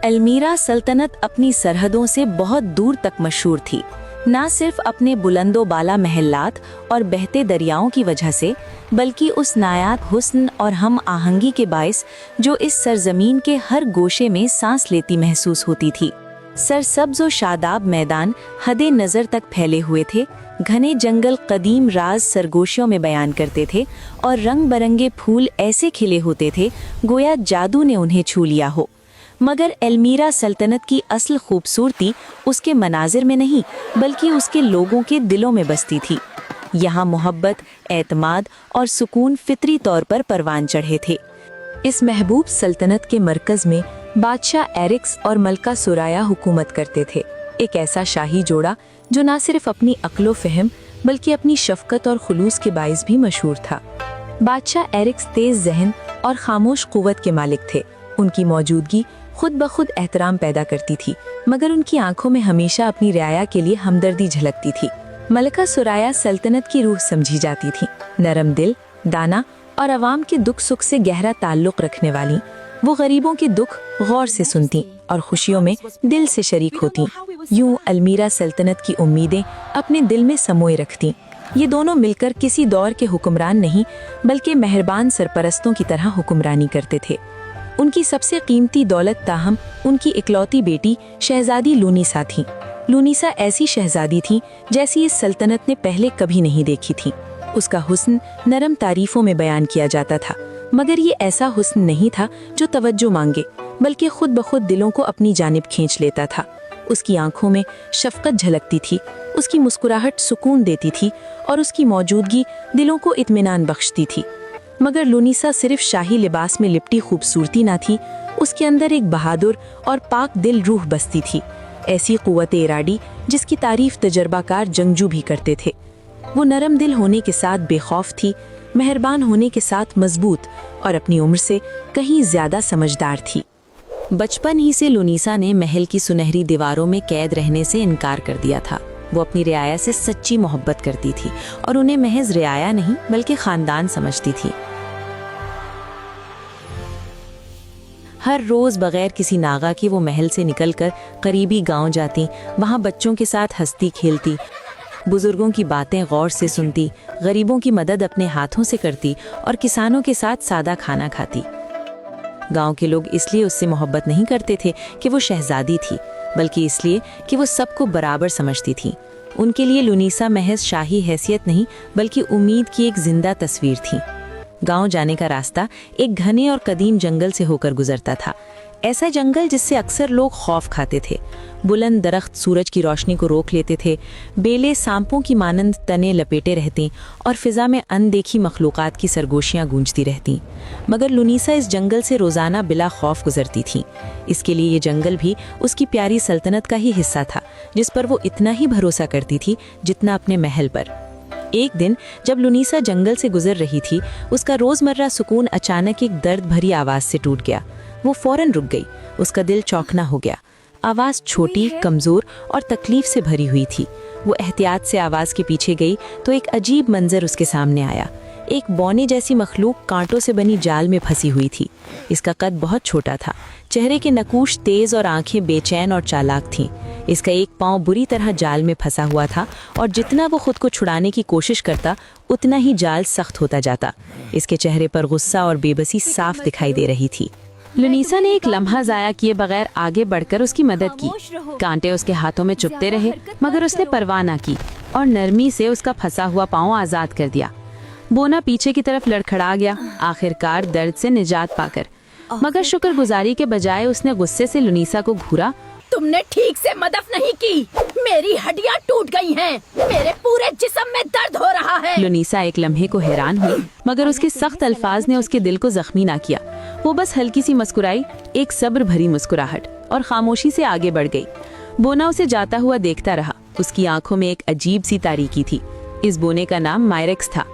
अल्मीरा सल्तनत अपनी सरहदों से बहुत दूर तक मशहूर थी, न सिर्फ अपने बुलंदो बाला महल्लात और बहते दरियाओं की वजह से, बल्कि उस नायाब हुस्न और हम आहंगी के बायस जो इस सरजमीन के हर गोशे में सांस लेती महसूस होती थी। सरसब्ज और शादाब मैदान हदे नज़र तक फैले हुए थे, घने जंगल कदीम राज सरगोशियों में बयान करते थे और रंग बरंगे फूल ऐसे खिले होते थे गोया जादू ने उन्हें छू लिया हो। मगर अल्मीरा सल्तनत की असल खूबसूरती उसके मनाजिर में नहीं बल्कि उसके लोगों के दिलों में बसती थी। यहाँ मोहब्बत, एतमाद और सुकून फितरी तौर पर परवान चढ़े थे। इस महबूब सल्तनत के मरकज़ में बादशाह एरिक्स और मलका सुराया हुकूमत करते थे, एक ऐसा शाही जोड़ा जो न सिर्फ अपनी अक्लो फ़हम बल्कि अपनी शफ़क़त और खुलूस के बाइस भी मशहूर था। बादशाह एरिक्स तेज़ जहन और खामोश क़ुव्वत के मालिक थे। उनकी मौजूदगी खुद ब खुद एहतराम पैदा करती थी, मगर उनकी आंखों में हमेशा अपनी रियाया के लिए हमदर्दी झलकती थी। मलका सुराया सल्तनत की रूह समझी जाती थी, नरम दिल, दाना और अवाम के दुख सुख से गहरा ताल्लुक रखने वाली। वो गरीबों के दुख गौर से सुनती और खुशियों में दिल से शरीक होती। यूं अल्मीरा सल्तनत की उम्मीदें अपने दिल में समोए रखती। ये दोनों मिलकर किसी दौर के हुक्मरान नहीं बल्कि मेहरबान सरपरस्तों की तरह हुक्मरानी करते थे। उनकी सबसे कीमती दौलत ताहम उनकी इकलौती बेटी शहजादी लूनीसा थी। लूनीसा ऐसी शहजादी थी जैसी इस सल्तनत ने पहले कभी नहीं देखी थी। उसका हुस्न नरम तारीफों में बयान किया जाता था, मगर ये ऐसा हुस्न नहीं था जो तवज्जो मांगे, बल्कि खुद ब खुद दिलों को अपनी जानिब खींच लेता था। उसकी आंखों में शफकत झलकती थी, उसकी मुस्कुराहट सुकून देती थी और उसकी मौजूदगी दिलों को इत्मीनान बख्शती थी। मगर लूनीसा सिर्फ शाही लिबास में लिपटी खूबसूरती ना थी, उसके अंदर एक बहादुर और पाक दिल रूह बसती थी, ऐसी क़ुव्वत इरादी जिसकी तारीफ तजर्बाकार जंगजू भी करते थे। वो नरम दिल होने के साथ बेखौफ थी, मेहरबान होने के साथ मजबूत और अपनी उम्र से कहीं ज्यादा समझदार थी। बचपन ही से लूनीसा ने महल की सुनहरी दीवारों में कैद रहने से इनकार कर दिया था। वो अपनी रियाया से सच्ची मोहब्बत करती थी और उन्हें महज रियाया नहीं बल्कि खानदान समझती थी। हर रोज बगैर किसी नागा के वो महल से निकलकर करीबी गांव जाती, वहां बच्चों के साथ हंसती खेलती, बुजुर्गों की बातें गौर से सुनती, गरीबों की मदद अपने हाथों से करती और किसानों के साथ सादा खाना खाती। गांव के लोग इसलिए उससे मोहब्बत नहीं करते थे कि वो शहजादी थी, बल्कि इसलिए कि वो सबको बराबर समझती थी। उनके लिए लूनीसा महज शाही हैसियत नहीं बल्कि उम्मीद की एक जिंदा तस्वीर थी। गांव जाने का रास्ता एक घने और कदीम जंगल से होकर गुजरता था, ऐसा जंगल जिससे अक्सर लोग खौफ खाते थे। बुलंद दरख्त सूरज की रोशनी को रोक लेते थे, बेले सांपों की मानंद तने लपेटे रहती और फिजा में अनदेखी मखलूक़ात की सरगोशियां गूंजती रहती। मगर लूनीसा इस जंगल से रोज़ाना बिला खौफ गुजरती थी। इसके लिए ये जंगल भी उसकी प्यारी सल्तनत का ही हिस्सा था, जिस पर वो इतना ही भरोसा करती थी जितना अपने महल पर। एक दिन जब लूनीसा जंगल से गुजर रही थी, उसका रोज़मर्रा सुकून अचानक एक दर्द भरी आवाज़ से टूट गया। वो फौरन रुक गई, उसका दिल चौंकना हो गया। आवाज़ छोटी, कमज़ोर और तकलीफ से भरी हुई थी। वो एहतियात से आवाज़ के पीछे गई तो एक अजीब मंजर उसके सामने आया। एक बौने जैसी मखलूक कांटों से बनी जाल में फंसी हुई थी। इसका कद बहुत छोटा था, चेहरे के नकूश तेज और आंखें बेचैन और चालाक थीं। इसका एक पांव बुरी तरह जाल में फंसा हुआ था और जितना वो खुद को छुड़ाने की कोशिश करता उतना ही जाल सख्त होता जाता। इसके चेहरे पर गुस्सा और बेबसी साफ दिखाई दे रही थी। लूनीसा ने एक लम्हा जाया किए बगैर आगे बढ़कर उसकी मदद की। कांटे उसके हाथों में चुभते रहे, मगर उसने परवाह न की और नरमी से उसका फंसा हुआ पांव आजाद कर दिया। बोना पीछे की तरफ लड़खड़ा गया, आखिरकार दर्द से निजात पाकर। मगर शुक्रगुजारी के बजाय उसने गुस्से से लूनीसा को घूरा। तुमने ठीक से मदद नहीं की, मेरी हड्डियां टूट गई हैं, मेरे पूरे जिस्म में दर्द हो रहा है। लूनीसा एक लम्हे को हैरान हुई, मगर उसके सख्त अल्फाज ने उसके दिल को जख्मी ना किया। वो बस हल्की सी मुस्कुराई, एक सब्र भरी मुस्कुराहट, और खामोशी से आगे बढ़ गई। बोना उसे जाता हुआ देखता रहा। उसकी आंखों में एक अजीब सी तारीकी थी। इस बोने का नाम मायरेक्स था।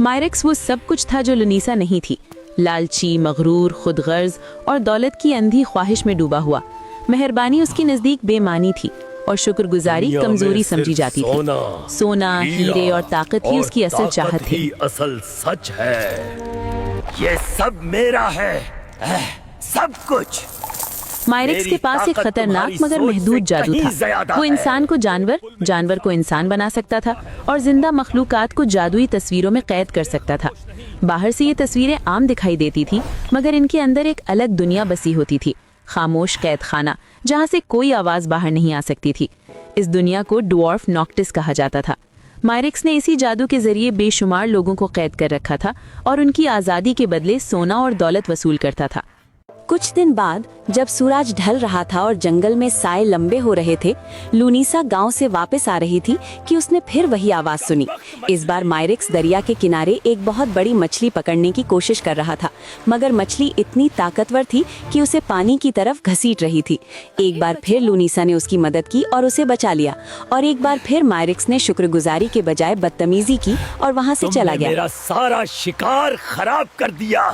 मायरेक्स वो सब कुछ था जो लूनीसा नहीं थी। लालची, मगरूर, खुदगर्ज और दौलत की अंधी ख्वाहिश में डूबा हुआ। मेहरबानी उसकी नजदीक बेमानी थी और शुक्रगुजारी कमजोरी समझी जाती थी। सोना, हीरे और ताकत ही उसकी असल चाहत थी। असल सच है, ये सब मेरा है, सब कुछ। मायरिक्स के पास एक खतरनाक मगर महदूद जादू था। वो इंसान को जानवर, जानवर को इंसान बना सकता था और जिंदा मखलूकात को जादुई तस्वीरों में कैद कर सकता था। बाहर से ये तस्वीरें आम दिखाई देती थी, मगर इनके अंदर एक अलग दुनिया बसी होती थी, खामोश कैद खाना जहाँ से कोई आवाज बाहर नहीं आ सकती थी। इस दुनिया को ड्वार्फ नॉक्टिस कहा जाता था। मायरिक्स ने इसी जादू के जरिए बेशुमार लोगों को कैद कर रखा था और उनकी आज़ादी के बदले सोना और दौलत वसूल करता था। कुछ दिन बाद जब सूरज ढल रहा था और जंगल में साए लंबे हो रहे थे, लूनीसा गांव से वापस आ रही थी कि उसने फिर वही आवाज सुनी। इस बार मायरिक्स दरिया के किनारे एक बहुत बड़ी मछली पकड़ने की कोशिश कर रहा था, मगर मछली इतनी ताकतवर थी कि उसे पानी की तरफ घसीट रही थी। एक बार फिर लूनीसा ने उसकी मदद की और उसे बचा लिया, और एक बार फिर मायरिक्स ने शुक्रगुजारी के बजाय बदतमीजी की और वहाँ से चला गया। मेरा सारा शिकार खराब कर दिया।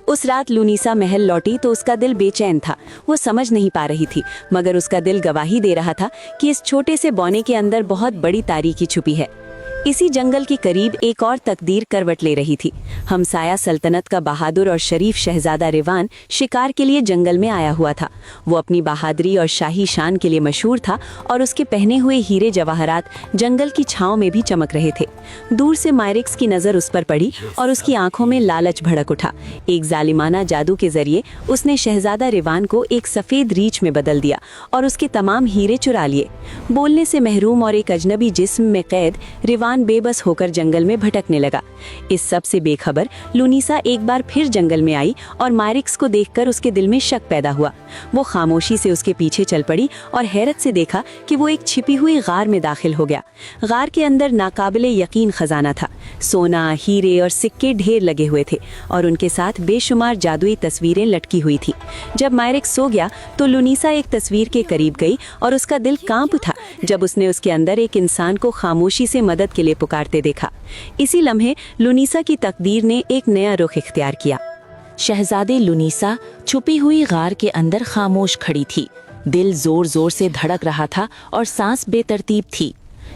उस रात लूनीसा महल लौटी तो उसका दिल बेचैन था। वो समझ नहीं पा रही थी, मगर उसका दिल गवाही दे रहा था कि इस छोटे से बौने के अंदर बहुत बड़ी तारीकी छुपी है। इसी जंगल के करीब एक और तकदीर करवट ले रही थी। हमसाया सल्तनत का बहादुर और शरीफ शहजादा रिवान शिकार के लिए जंगल में आया हुआ था। वो अपनी बहादुरी और शाही शान के लिए मशहूर था और उसके पहने हुए हीरे जवाहरात जंगल की छांव में भी चमक रहे थे। दूर से मायरिक्स की नजर उस पर पड़ी और उसकी आंखों में लालच भड़क उठा। एक जालिमाना जादू के जरिए उसने शहजादा रिवान को एक सफेद रीछ में बदल दिया और उसके तमाम हीरे चुरा लिए। बोलने से महरूम और एक अजनबी जिस्म में कैद रिवान बेबस होकर जंगल में भटकने लगा। इस सब से बेखबर लूनीसा एक बार फिर जंगल में आई और मायरिक्स को देखकर उसके दिल में शक पैदा हुआ। वो खामोशी से उसके पीछे चल पड़ी और हैरत से देखा कि वो एक छिपी हुई गार में दाखिल हो गया। गार के अंदर नाकाबिले यकीन खजाना था। सोना, हीरे और सिक्के ढेर लगे हुए थे और उनके साथ बेशुमार जादुई तस्वीरें लटकी हुई थी। जब मायरिक्स सो गया तो लूनीसा एक तस्वीर के करीब गई और उसका दिल कांप उठा जब उसने उसके अंदर एक इंसान को खामोशी से मदद के लिए पुकारते देखा। इसी लम्हे लूनीसा की तकदीर ने एक नया रुख इख्तियार किया। शहजादे लूनीसा छुपी हुई गार के अंदर खामोश खड़ी थी। दिल जोर जोर से धड़क रहा था और सांस बेतरतीब थी।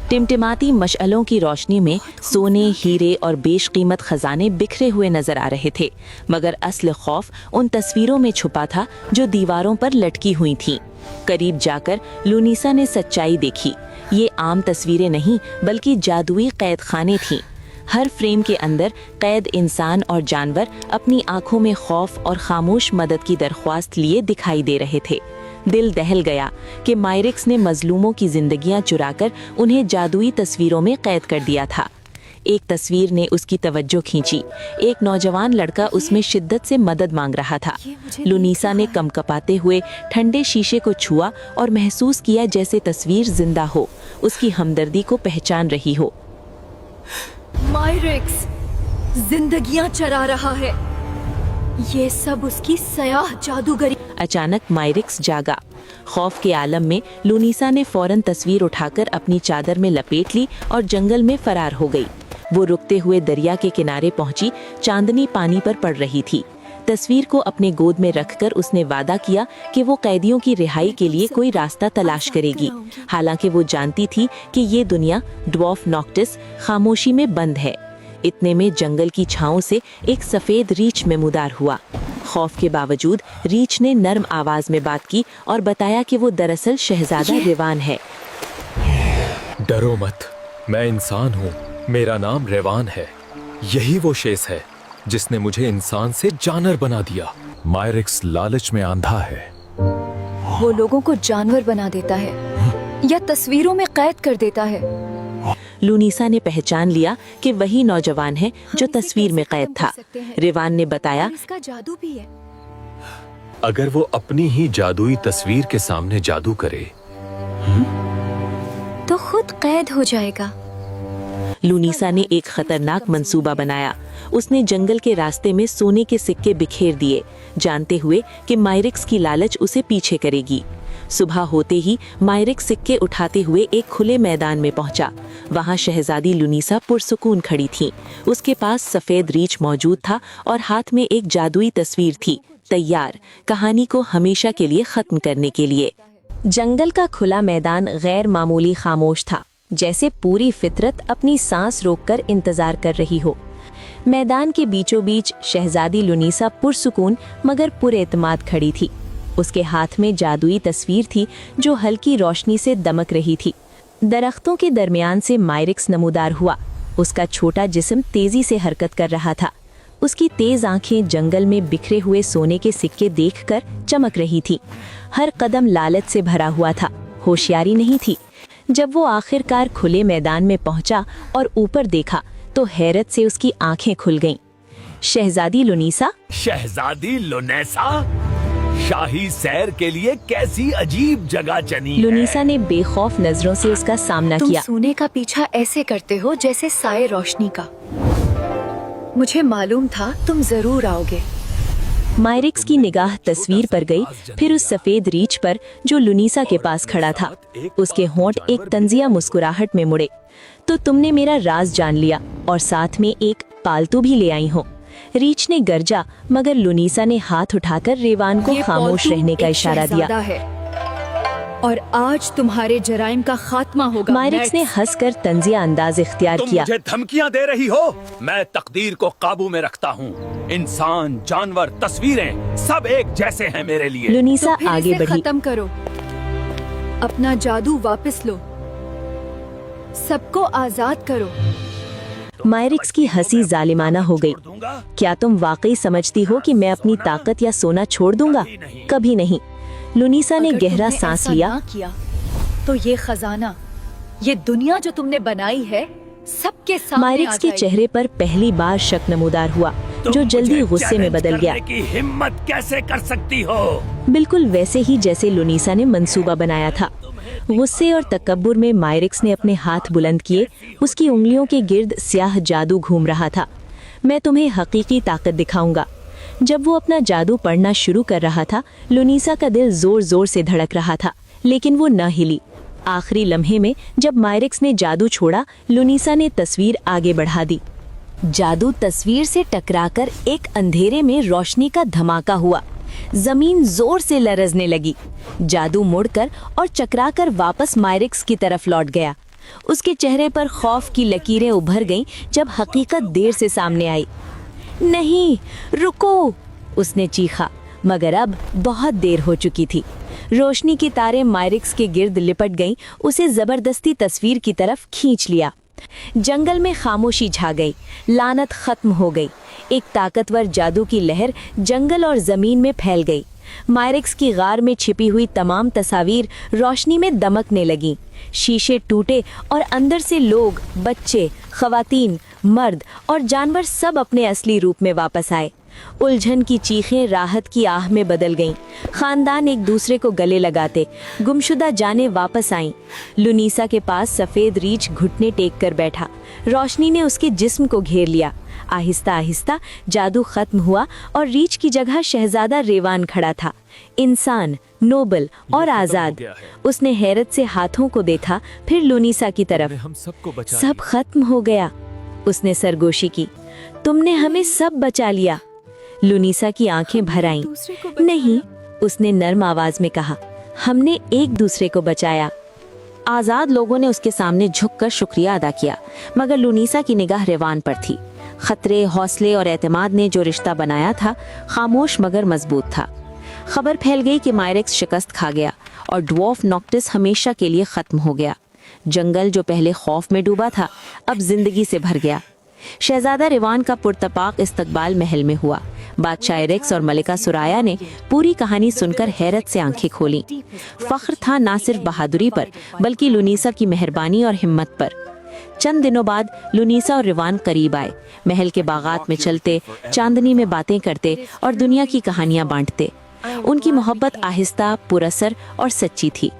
टिमटिमाती मशअलों की रोशनी में सोने, हीरे और बेशकीमत खजाने बिखरे हुए नजर आ रहे थे, मगर असली खौफ उन तस्वीरों में छुपा था जो दीवारों पर लटकी हुई थीं। करीब जाकर लूनीसा ने सच्चाई देखी। ये आम तस्वीरें नहीं बल्कि जादुई कैद खाने थीं। हर फ्रेम के अंदर कैद इंसान और जानवर अपनी आंखों में खौफ और खामोश मदद की दरख्वास्त लिए दिखाई दे रहे थे। दिल दहल गया कि मायरिक्स ने मजलूमों की जिंदगियां चुराकर उन्हें जादुई तस्वीरों में कैद कर दिया था। एक तस्वीर ने उसकी तवज्जो खींची। एक नौजवान लड़का उसमें शिद्दत से मदद मांग रहा था। लूनीसा ने कंपकपाते हुए ठंडे शीशे को छुआ और महसूस किया जैसे तस्वीर जिंदा हो, उसकी हमदर्दी को पहचान रही हो। मायरिक्स जिंदगियां चरा रहा है। ये सब उसकी सयाह जादूगरी। अचानक मायरिक्स जागा। खौफ के आलम में लूनीसा ने फौरन तस्वीर उठाकर अपनी चादर में लपेट ली और जंगल में फरार हो गई। वो रुकते हुए दरिया के किनारे पहुंची। चांदनी पानी पर पड़ रही थी। तस्वीर को अपने गोद में रखकर उसने वादा किया कि वो कैदियों की रिहाई के लिए कोई रास्ता तलाश करेगी। हालांकि वो जानती थी कि ये दुनिया ड्वार्फ नॉक्टिस खामोशी में बंद है। इतने में जंगल की छांव से एक सफेद रीछ मेमूदार हुआ। खौफ के बावजूद रीछ ने नर्म आवाज में बात की और बताया कि वो दरअसल शहजादा रिवान है। डरो मत, मैं इंसान हूँ। मेरा नाम रेवान है। यही वो शेष है जिसने मुझे इंसान से जानवर बना दिया। मायरिक्स लालच में अंधा है। वो लोगों को जानवर बना देता है या तस्वीरों में कैद कर देता है। लूनीसा ने पहचान लिया कि वही नौजवान है जो तस्वीर में कैद था। रिवान ने बताया, इसका जादू भी है। अगर वो अपनी ही जादुई तस्वीर के सामने जादू करे तो खुद कैद हो जाएगा। लूनीसा ने एक खतरनाक मंसूबा बनाया। उसने जंगल के रास्ते में सोने के सिक्के बिखेर दिए, जानते हुए कि मायरिक्स की लालच उसे पीछे करेगी। सुबह होते ही मायरिक्स सिक्के उठाते हुए एक खुले मैदान में पहुंचा। वहां शहजादी लूनीसा पुरसुकून खड़ी थी। उसके पास सफेद रीछ मौजूद था और हाथ में एक जादुई तस्वीर थी, तैयार कहानी को हमेशा के लिए खत्म करने के लिए। जंगल का खुला मैदान गैर मामूली खामोश था, जैसे पूरी फितरत अपनी सांस रोककर इंतजार कर रही हो। मैदान के बीचों बीच शहजादी लुनीसा पुरसुकून मगर पुरएतमाद खड़ी थी। उसके हाथ में जादुई तस्वीर थी जो हल्की रोशनी से दमक रही थी। दरख्तों के दरमियान से मायरिक्स नमूदार हुआ। उसका छोटा जिस्म तेजी से हरकत कर रहा था। उसकी तेज आंखें जंगल में बिखरे हुए सोने के सिक्के देखकर चमक रही थी। हर कदम लालच से भरा हुआ था, होशियारी नहीं थी। जब वो आखिरकार खुले मैदान में पहुंचा और ऊपर देखा तो हैरत से उसकी आंखें खुल गईं। शहजादी लुनीसा, शहजादी लुनेसा, शाही सैर के लिए कैसी अजीब जगह चनी है। लुनीसा ने बेखौफ नजरों से उसका सामना तुम किया। सोने का पीछा ऐसे करते हो जैसे साए रोशनी का। मुझे मालूम था तुम जरूर आओगे। मायरिक्स की निगाह तस्वीर पर गई, फिर उस सफेद रीछ पर जो लुनीसा के पास खड़ा था। उसके होंठ एक तंजिया मुस्कुराहट में मुड़े। तो तुमने मेरा राज जान लिया और साथ में एक पालतू भी ले आई हो। रीछ ने गर्जा, मगर लुनीसा ने हाथ उठाकर रेवान को ये खामोश पालतू रहने का एक इशारा दिया। शहजादा है और आज तुम्हारे जराइम का खात्मा होगा। मायरिक्स ने हंसकर तंजिया अंदाज इख्तियार तुम किया। मुझे धमकियां दे रही हो? मैं तकदीर को काबू में रखता हूँ। इंसान, जानवर, तस्वीरें सब एक जैसे हैं मेरे लिए। लुनीसा तो फिर आगे इसे बढ़ी। खत्म करो, अपना जादू वापस लो, सबको आजाद करो। मायरिक्स की हंसी जालिमाना हो गई। क्या तुम वाकई समझती हो कि मैं अपनी ताकत या सोना छोड़ दूंगा? कभी नहीं। लुनीसा ने अगर गहरा तुमने सांस ऐसा लिया। ना किया तो ये खजाना, ये दुनिया जो तुमने बनाई है, सबके सामने मायरिक्स आ के जाएगी। चेहरे पर पहली बार शक नमूदार हुआ, तुम जो जल्दी मुझे गुस्से में चैलेंज बदल गया। करने की हिम्मत कैसे कर सकती हो? बिल्कुल वैसे ही जैसे लुनीसा ने मंसूबा बनाया था। गुस्से और तकब्बुर में मायरिक्स ने अपने हाथ बुलंद किए। उसकी उंगलियों के गिर्द स्याह जादू घूम रहा था। मैं तुम्हें हकीकी ताकत दिखाऊंगा। जब वो अपना जादू पढ़ना शुरू कर रहा था, लुनीसा का दिल जोर जोर से धड़क रहा था, लेकिन वो न हिली। आखिरी लम्हे में जब मायरिक्स ने जादू छोड़ा, लुनीसा ने तस्वीर आगे बढ़ा दी। जादू तस्वीर से टकराकर एक अंधेरे में रोशनी का धमाका हुआ। जमीन जोर से लरजने लगी। जादू मुड़कर और चकराकर वापस मायरिक्स की तरफ लौट गया। उसके चेहरे पर खौफ की लकीरें उभर गईं जब हकीकत देर से सामने आई। नहीं, रुको, उसने चीखा, मगर अब बहुत देर हो चुकी थी। रोशनी की तारें मायरिक्स के गिर्द लिपट गईं, उसे जबरदस्ती तस्वीर की तरफ खींच लिया। जंगल में खामोशी छा गई। लानत खत्म हो गई। एक ताकतवर जादू की लहर जंगल और जमीन में फैल गई। मायरिक्स की गार में छिपी हुई तमाम तस्वीर रोशनी में दमकने लगीं। शीशे टूटे और अंदर से लोग, बच्चे, खवातीन, मर्द और जानवर सब अपने असली रूप में वापस आए। उलझन की चीखें राहत की आह में बदल गईं। खानदान एक दूसरे को गले लगाते, गुमशुदा जाने वापस आईं। लुनीसा के पास सफेद रीछ घुटने टेक कर बैठा। रोशनी ने उसके जिस्म को घेर लिया। आहिस्ता आहिस्ता जादू खत्म हुआ और रीछ की जगह शहजादा रेवान खड़ा था। इंसान, नोबल और आजाद। उसने हैरत से हाथों को देखा, फिर लुनीसा की तरफ। हम सबको बचा सब खत्म हो गया, उसने सरगोशी की। तुमने हमें सब बचा लिया। लुनीसा की आंखें भर आईं। दूसरे को बचाया। नहीं, उसने नर्म आवाज में कहा, हमने एक दूसरे को बचाया। आजाद लोगों ने उसके सामने झुककर शुक्रिया अदा किया, मगर लुनीसा की निगाह रेवान पर थी। खतरे, हौसले और एतमाद ने जो रिश्ता बनाया था, खामोश मगर मजबूत था। खबर फैल गई कि मायरिक्स शिकस्त खा गया और ड्वार्फ नॉक्टिस हमेशा के लिए खत्म हो गया। जंगल जो पहले खौफ में डूबा था, अब जिंदगी से भर गया। शहजादा रेवान का पुरतपाक इस्तकबाल महल में हुआ। बादशाह एरेक्स और मलिका सुराया ने पूरी कहानी सुनकर हैरत से आंखें खोली। फख्र था ना सिर्फ बहादुरी पर, बल्कि लुनीसा की मेहरबानी और हिम्मत पर। चंद दिनों बाद लुनीसा और रेवान करीब आए। महल के बागात में चलते, चांदनी में बातें करते और दुनिया की कहानियां बांटते। उनकी मोहब्बत आहिस्ता, पुरअसर और सच्ची थी।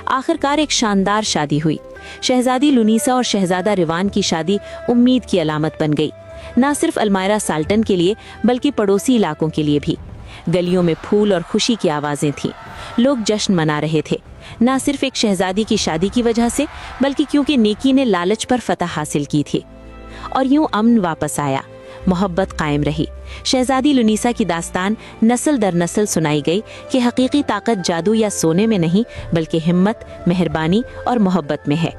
आखिरकार एक शानदार शादी हुई। शहजादी लुनीसा और शहजादा रेवान की शादी उम्मीद की अलामत बन गई, न सिर्फ अल्मायरा साल्टन के लिए बल्कि पड़ोसी इलाकों के लिए भी। गलियों में फूल और खुशी की आवाजें थीं। लोग जश्न मना रहे थे, न सिर्फ एक शहजादी की शादी की वजह से, बल्कि क्योंकि नेकी ने लालच पर फतह हासिल की थी। और यूं अमन वापस आया, मोहब्बत कायम रही। शहजादी लुनीसा की दास्तान नस्ल दर नस्ल सुनाई गई कि हकीकी ताकत जादू या सोने में नहीं, बल्कि हिम्मत, मेहरबानी और मोहब्बत में है।